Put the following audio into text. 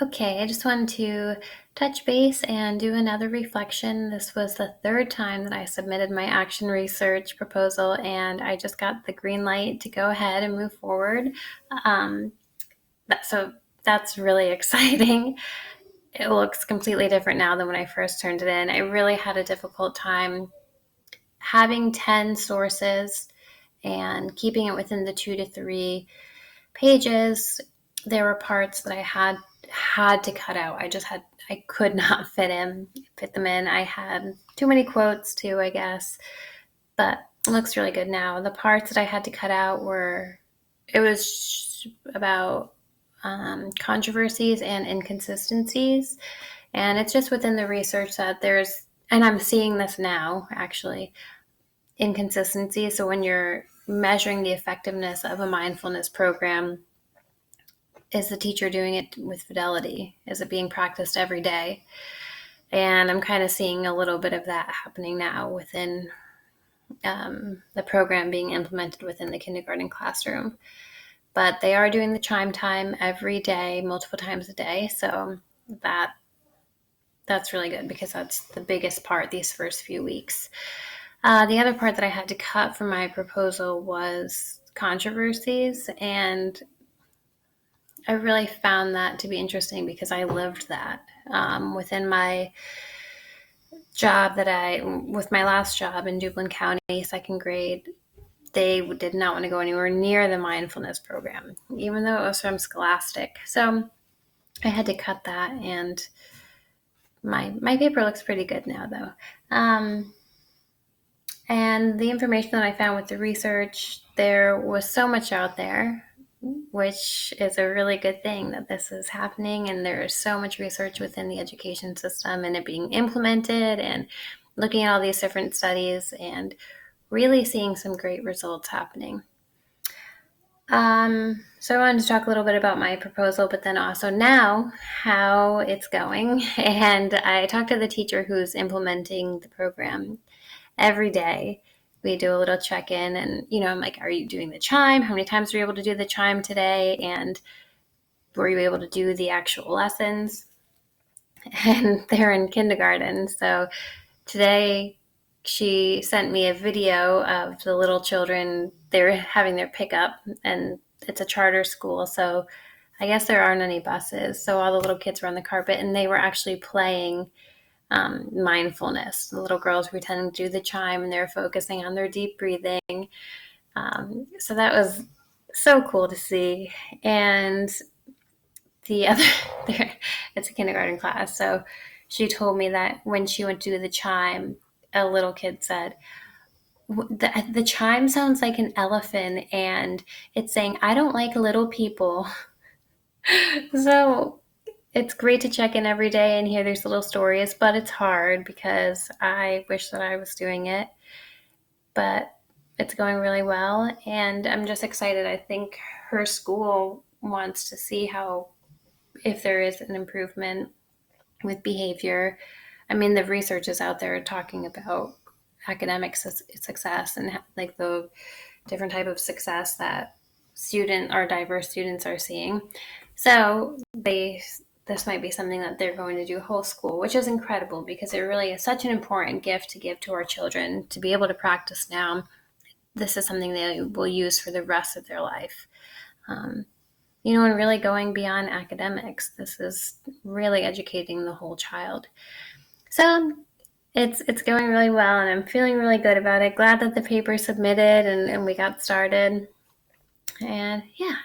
Okay, I just wanted to touch base and do another reflection. This was the third time that I submitted my action research proposal, and I just got the green light to go ahead and move forward. Um, so that's really exciting. It looks completely different now than when I first turned it in. I really had a difficult time having 10 sources and keeping it within the 2 to 3 pages. There were parts that I had to cut out. I could not fit them in. I had too many quotes too, I guess, but it looks really good now. The parts that I had to cut out it was about controversies and inconsistencies. And it's just within the research that and I'm seeing this now actually, inconsistencies. So when you're measuring the effectiveness of a mindfulness program, is the teacher doing it with fidelity? Is it being practiced every day? And I'm kind of seeing a little bit of that happening now within the program being implemented within the kindergarten classroom. But they are doing the chime time every day, multiple times a day. So that's really good because that's the biggest part these first few weeks. The other part that I had to cut from my proposal was controversies, and I really found that to be interesting because I lived that within my job with my last job in Duplin County, second grade. They did not want to go anywhere near the mindfulness program, even though it was from Scholastic. So I had to cut that, and my paper looks pretty good now, though. And the information that I found with the research, there was so much out there, which is a really good thing that this is happening. And there is so much research within the education system and it being implemented and looking at all these different studies and really seeing some great results happening. So I wanted to talk a little bit about my proposal, but then also now how it's going. And I talked to the teacher who's implementing the program every day. We do a little check-in and, I'm like, are you doing the chime? How many times were you able to do the chime today? And were you able to do the actual lessons? And they're in kindergarten. So today she sent me a video of the little children. They were having their pickup, and it's a charter school. So I guess there aren't any buses. So all the little kids were on the carpet and they were actually playing mindfulness. The little girls were pretending to do the chime and they're focusing on their deep breathing. So that was so cool to see. And the other, it's a kindergarten class. So she told me that when she went to do the chime, a little kid said, the chime sounds like an elephant and it's saying, I don't like little people. So it's great to check in every day and hear these little stories, but it's hard because I wish that I was doing it. But it's going really well, and I'm just excited. I think her school wants to see if there is an improvement with behavior. I mean, the research is out there talking about academic success and like the different type of success that diverse students are seeing. So this might be something that they're going to do whole school, which is incredible because it really is such an important gift to give to our children to be able to practice now. This is something they will use for the rest of their life. And really going beyond academics. This is really educating the whole child. So it's going really well, and I'm feeling really good about it. Glad that the paper submitted and we got started. And yeah,